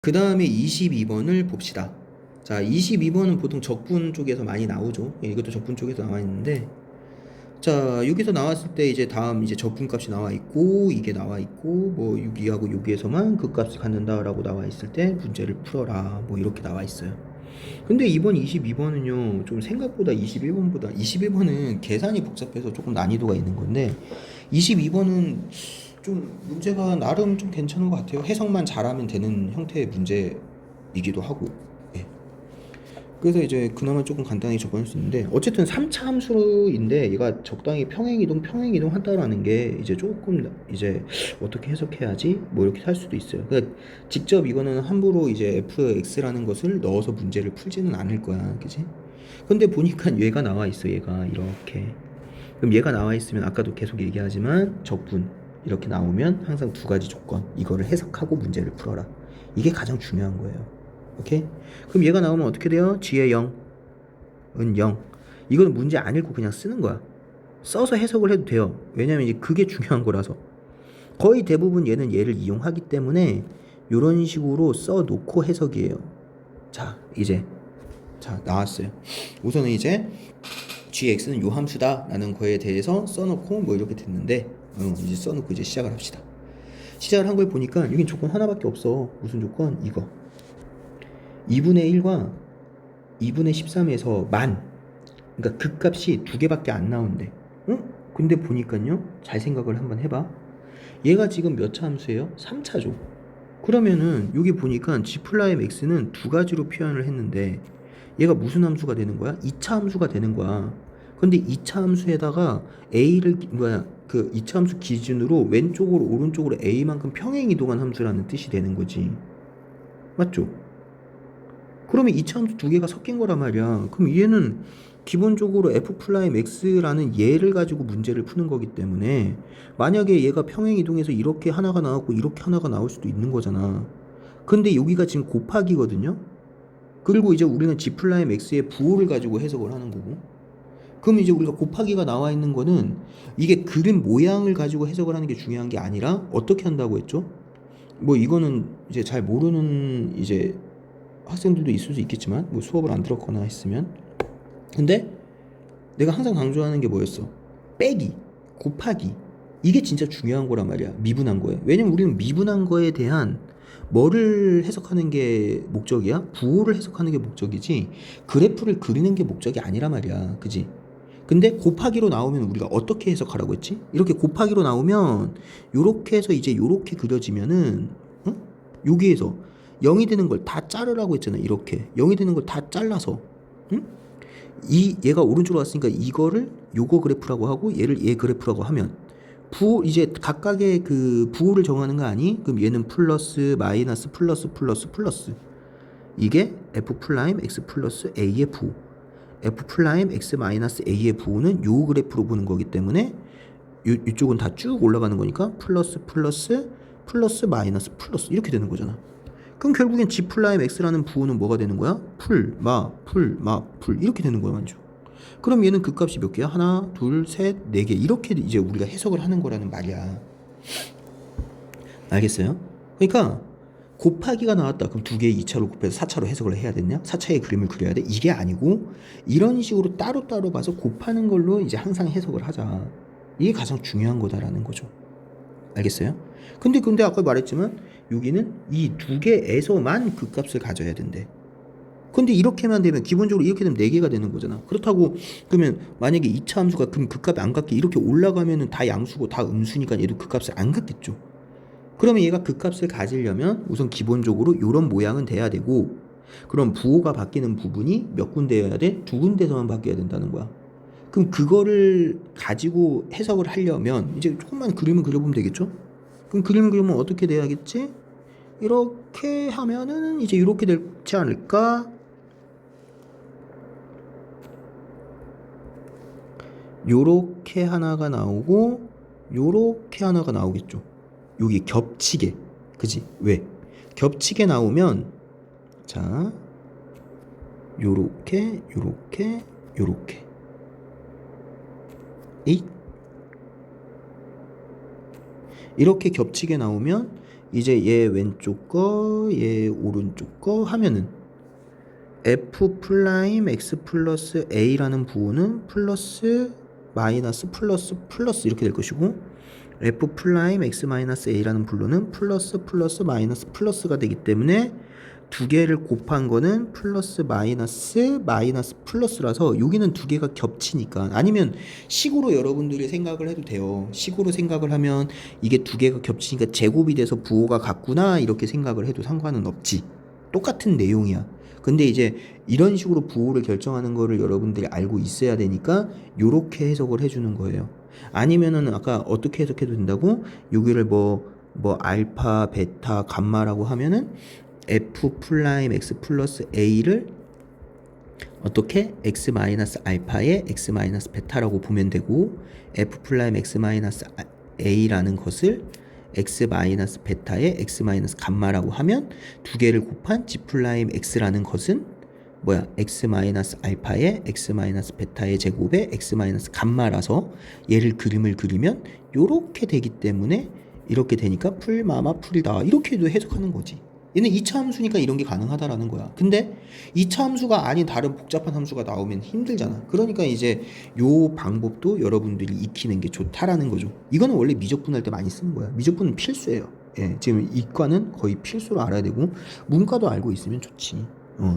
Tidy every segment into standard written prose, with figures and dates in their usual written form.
그 다음에 22번을 봅시다. 자, 22번은 보통 적분 쪽에서 많이 나오죠. 예, 이것도 적분 쪽에서 나와 있는데, 자, 여기서 나왔을 때 이제 다음 이제 적분값이 나와 있고, 이게 나와 있고, 뭐 여기하고 여기에서만 그 값을 갖는다라고 나와 있을 때 문제를 풀어라. 뭐 이렇게 나와 있어요. 근데 이번 22번은요, 좀 생각보다 21번은 계산이 복잡해서 조금 난이도가 있는 건데, 22번은 좀 문제가 나름 좀 괜찮은 것 같아요. 해석만 잘하면 되는 형태의 문제이기도 하고. 예. 그래서 이제 그나마 조금 간단히 접근할 수 있는데, 어쨌든 3차 함수인데 얘가 적당히 평행이동 한다라는 게 이제 조금 이제 어떻게 해석해야지 뭐 이렇게 할 수도 있어요. 그러니까 직접 이거는 함부로 이제 fx라는 것을 넣어서 문제를 풀지는 않을 거야, 그지? 근데 보니까 얘가 나와 있어. 얘가 이렇게. 그럼 얘가 나와 있으면 아까도 계속 얘기하지만 적분 이렇게 나오면 항상 두 가지 조건, 이거를 해석하고 문제를 풀어라. 이게 가장 중요한 거예요. 오케이? 그럼 얘가 나오면 어떻게 돼요? g의 0은 0. 이거는 문제 안 읽고 그냥 쓰는 거야. 써서 해석을 해도 돼요. 왜냐면 이제 그게 중요한 거라서. 거의 대부분 얘는 얘를 이용하기 때문에 이런 식으로 써놓고 해석이에요. 자, 이제 자 나왔어요. 우선은 이제 gx는 요 함수다 라는 거에 대해서 써놓고 뭐 이렇게 됐는데, 이제 써놓고 이제 시작을 합시다. 시작을 한 걸 보니까 여긴 조건 하나밖에 없어. 무슨 조건? 이거 2분의 1과 2분의 13에서 만, 그러니까 극값이 두 개밖에 안 나온대. 응? 근데 보니까요, 잘 생각을 한번 해봐. 얘가 지금 몇 차 함수예요? 3차죠. 그러면은 여기 보니까 g 플라임 x는 두 가지로 표현을 했는데 얘가 무슨 함수가 되는 거야? 2차 함수가 되는 거야. 근데 2차 함수에다가 a를 그 2차 함수 기준으로 왼쪽으로 오른쪽으로 a만큼 평행 이동한 함수라는 뜻이 되는 거지. 맞죠? 그러면 2차 함수 두 개가 섞인 거란 말이야. 그럼 얘는 기본적으로 f 플라임 x라는 얘를 가지고 문제를 푸는 거기 때문에 만약에 얘가 평행 이동해서 이렇게 하나가 나왔고 이렇게 하나가 나올 수도 있는 거잖아. 근데 여기가 지금 곱하기거든요. 그리고 이제 우리는 g 플라임 x의 부호를 가지고 해석을 하는 거고. 그럼 이제 우리가 곱하기가 나와 있는 거는 이게 그림 모양을 가지고 해석을 하는 게 중요한 게 아니라 어떻게 한다고 했죠? 뭐 이거는 이제 잘 모르는 이제 학생들도 있을 수 있겠지만, 뭐 수업을 안 들었거나 했으면. 근데 내가 항상 강조하는 게 뭐였어? 빼기, 곱하기. 이게 진짜 중요한 거란 말이야. 미분한 거에. 왜냐면 우리는 미분한 거에 대한 뭐를 해석하는 게 목적이야? 부호를 해석하는 게 목적이지 그래프를 그리는 게 목적이 아니란 말이야. 그지? 근데 곱하기로 나오면 우리가 어떻게 해석하라고 했지? 이렇게 곱하기로 나오면 요렇게 해서 이제 요렇게 그려지면은, 응? 여기에서 0이 되는 걸 다 자르라고 했잖아. 이렇게 0이 되는 걸 다 잘라서, 응? 얘가 오른쪽으로 왔으니까 이거를 요거 그래프라고 하고 얘를 얘 그래프라고 하면 부호, 이제 각각의 그 부호를 정하는 거 아니? 그럼 얘는 플러스 마이너스 플러스 이게 f 플라임 x 플러스 a의 부호, f 플라임 x 마이너스 a의 부호는 요 그래프로 보는 거기 때문에 이쪽은 다 쭉 올라가는 거니까 플러스 마이너스 플러스 이렇게 되는 거잖아. 그럼 결국엔 g 플라임 x라는 부호는 뭐가 되는 거야? 풀 이렇게 되는 거야, 완전. 그럼 얘는 그 값이 몇 개야? 하나, 둘, 셋, 네 개. 이렇게 이제 우리가 해석을 하는 거라는 말이야. 알겠어요? 그러니까 곱하기가 나왔다. 그럼 두 개 2차로 곱해서 4차로 해석을 해야 되냐? 4차의 그림을 그려야 돼? 이게 아니고 이런 식으로 따로따로 봐서 곱하는 걸로 이제 항상 해석을 하자. 이게 가장 중요한 거다라는 거죠. 알겠어요? 근데 아까 말했지만 여기는 이 두 개에서만 그 값을 가져야 된대. 근데 이렇게만 되면 기본적으로 이렇게 되면 4개가 되는 거잖아. 그렇다고 그러면 만약에 2차 함수가 그럼 그 값이 안 갖게 이렇게 올라가면은 다 양수고 다 음수니까 얘도 그 값을 안 갖겠죠. 그러면 얘가 그 값을 가지려면 우선 기본적으로 이런 모양은 돼야 되고, 그럼 부호가 바뀌는 부분이 몇 군데여야 돼? 두 군데서만 바뀌어야 된다는 거야. 그럼 그거를 가지고 해석을 하려면 이제 조금만 그림을 그려보면 되겠죠? 그럼 그림을 그리면 어떻게 돼야겠지? 이렇게 하면은 이제 이렇게 되지 않을까? 요렇게 하나가 나오고 요렇게 하나가 나오겠죠. 여기 겹치게. 그지? 왜? 겹치게 나오면 자 요렇게 이 이렇게 겹치게 나오면 이제 얘 왼쪽 거, 얘 오른쪽 거 하면은 f 프라임 x 플러스 a라는 부호는 플러스 마이너스 플러스 플러스 이렇게 될 것이고 f 프라임 x 마이너스 a라는 분로는 플러스 플러스 마이너스 플러스가 되기 때문에 두 개를 곱한 거는 플러스 마이너스 마이너스 플러스라서 여기는 두 개가 겹치니까 아니면 식으로 여러분들이 생각을 해도 돼요. 식으로 생각을 하면 이게 두 개가 겹치니까 제곱이 돼서 부호가 같구나 이렇게 생각을 해도 상관은 없지. 똑같은 내용이야. 근데 이제 이런 식으로 부호를 결정하는 거를 여러분들이 알고 있어야 되니까 요렇게 해석을 해주는 거예요. 아니면은 아까 어떻게 해석해도 된다고? 여기를 뭐 알파, 베타, 감마라고 하면은 f 프라임 x 플러스 a를 어떻게? x 마이너스 알파에 x 마이너스 베타라고 보면 되고 f 프라임 x 마이너스 a라는 것을 x 마이너스 베타에 x 마이너스 감마라고 하면 두 개를 곱한 g 프라임 x라는 것은 뭐야? x 마이너스 알파에 x 마이너스 베타의 제곱에 x 마이너스 감마라서 얘를 그림을 그리면 요렇게 되기 때문에 이렇게 되니까 풀마마 풀이다 이렇게도 해석하는 거지. 얘는 2차 함수니까 이런 게 가능하다라는 거야. 근데 2차 함수가 아닌 다른 복잡한 함수가 나오면 힘들잖아. 그러니까 이제 요 방법도 여러분들이 익히는 게 좋다라는 거죠. 이거는 원래 미적분할 때 많이 쓰는 거야. 미적분은 필수예요. 예, 지금 이과는 거의 필수로 알아야 되고 문과도 알고 있으면 좋지.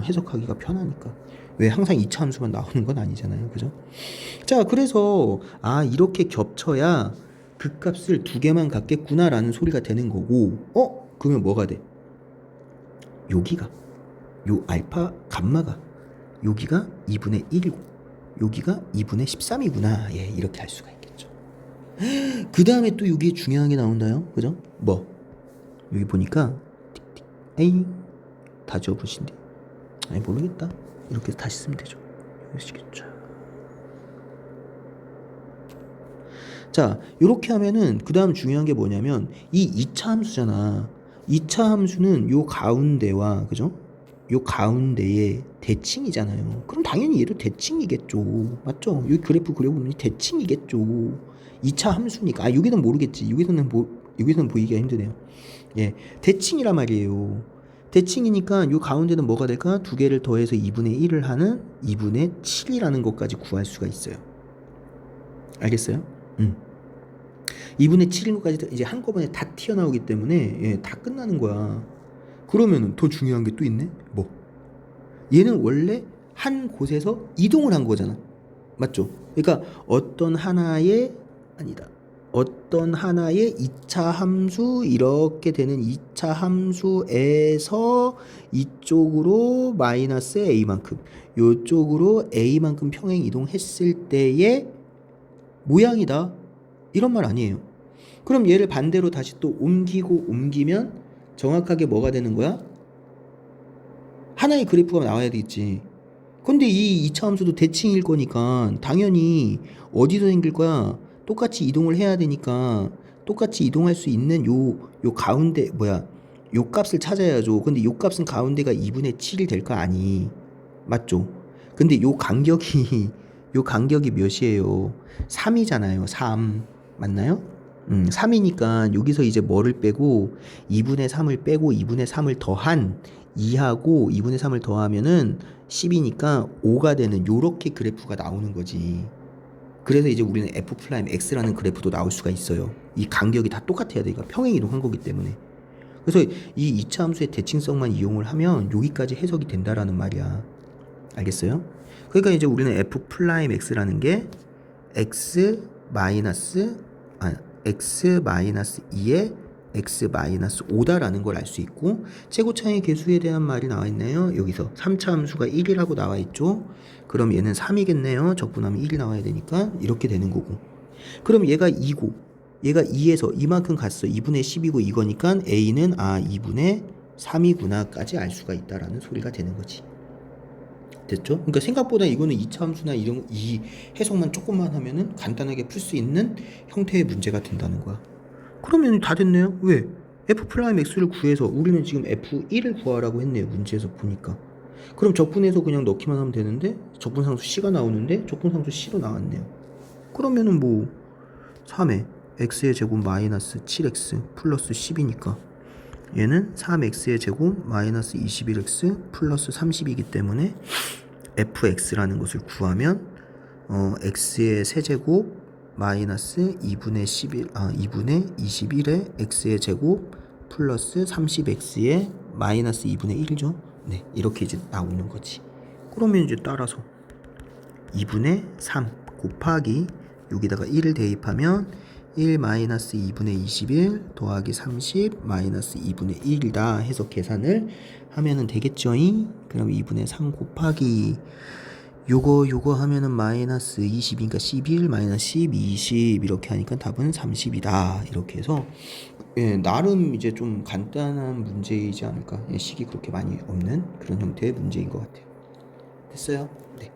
해석하기가 편하니까. 왜 항상 2차 함수만 나오는 건 아니잖아요. 그죠? 자, 그래서 이렇게 겹쳐야 극값을 두 개만 갖겠구나라는 소리가 되는 거고 그러면 뭐가 돼? 여기가 요 알파 감마가 여기가 2분의 1이고 여기가 2분의 13이구나. 예, 이렇게 할 수가 있겠죠. 그 다음에 또 여기에 중요한 게 나온다요. 그죠? 뭐 여기 보니까 에이 다 지워보신대. 아니 모르겠다. 이렇게 다시 쓰면 되죠. 아시겠죠? 자, 요렇게 하면은 그 다음 중요한 게 뭐냐면 이 2차 함수잖아. 2차 함수는 요 가운데와 그죠? 요 가운데에 대칭이잖아요. 그럼 당연히 얘도 대칭이겠죠. 맞죠? 요 그래프 그려보면 대칭이겠죠. 2차 함수니까. 여기는 모르겠지. 여기서는 보이기가 힘드네요. 예, 대칭이란 말이에요. 대칭이니까 요 가운데는 뭐가 될까? 두 개를 더해서 2분의 1을 하는 2분의 7이라는 것까지 구할 수가 있어요. 알겠어요? 2분의 7인 것까지 이제 한꺼번에 다 튀어나오기 때문에 다 끝나는 거야. 그러면은 더 중요한 게 또 있네. 뭐? 얘는 원래 한 곳에서 이동을 한 거잖아. 맞죠? 그러니까 어떤 하나의 2차 함수 이렇게 되는 2차 함수에서 이쪽으로 마이너스 a만큼 이쪽으로 a만큼 평행 이동했을 때의 모양이다. 이런 말 아니에요. 그럼 얘를 반대로 다시 또 옮기면 정확하게 뭐가 되는 거야? 하나의 그래프가 나와야 되겠지. 근데 이 2차 함수도 대칭일 거니까 당연히 어디서 생길 거야? 똑같이 이동을 해야 되니까 똑같이 이동할 수 있는 요 가운데 요 값을 찾아야죠. 근데 요 값은 가운데가 2분의 7이 될 거 아니. 맞죠? 근데 요 간격이 몇이에요? 3이잖아요. 3. 맞나요? 3이니까 여기서 이제 뭐를 빼고 2분의 3을 빼고 2분의 3을 더한 2하고 2분의 3을 더하면은 10이니까 5가 되는 요렇게 그래프가 나오는 거지. 그래서 이제 우리는 f'x라는 그래프도 나올 수가 있어요. 이 간격이 다 똑같아야 돼. 그러니까 평행 이동한 거기 때문에. 그래서 이 2차 함수의 대칭성만 이용을 하면 여기까지 해석이 된다라는 말이야. 알겠어요? 그러니까 이제 우리는 f'x라는 게 x-2에 x-5다라는 걸 알 수 있고 최고차의 개수에 대한 말이 나와 있네요. 여기서 3차 함수가 1이라고 나와 있죠. 그럼 얘는 3이겠네요. 적분하면 1이 나와야 되니까 이렇게 되는 거고. 그럼 얘가 2고 얘가 2에서 이만큼 갔어. 2분의 10이고 이거니까 a는 2분의 3이구나까지 알 수가 있다라는 소리가 되는 거지. 됐죠? 그러니까 생각보다 이거는 2차 함수나 이 해석만 조금만 하면은 간단하게 풀 수 있는 형태의 문제가 된다는 거야. 그러면 다 됐네요. 왜? f'x를 구해서 우리는 지금 f1을 구하라고 했네요. 문제에서 보니까. 그럼 적분해서 그냥 넣기만 하면 되는데 적분상수 c가 나오는데 적분상수 c로 나왔네요. 그러면은 뭐 3에 x의 제곱 마이너스 7x 플러스 10이니까 얘는 3x의 제곱 마이너스 21x 플러스 30이기 때문에 fx라는 것을 구하면 x의 세제곱 마이너스 2분의 21의 x의 제곱 플러스 30x의 마이너스 2분의 1죠. 네, 이렇게 이제 나오는 거지. 그러면 이제 따라서 2분의 3 곱하기 여기다가 1을 대입하면 1 마이너스 2분의 21 더하기 30 마이너스 2분의 1이다 해서 계산을 하면은 되겠죠. 그럼 2분의 3 곱하기 요거 하면은 마이너스 20이니까 11 마이너스 10 20 이렇게 하니까 답은 30이다 이렇게 해서 예, 나름 이제 좀 간단한 문제이지 않을까. 예, 식이 그렇게 많이 없는 그런 형태의 문제인 것 같아요. 됐어요? 네.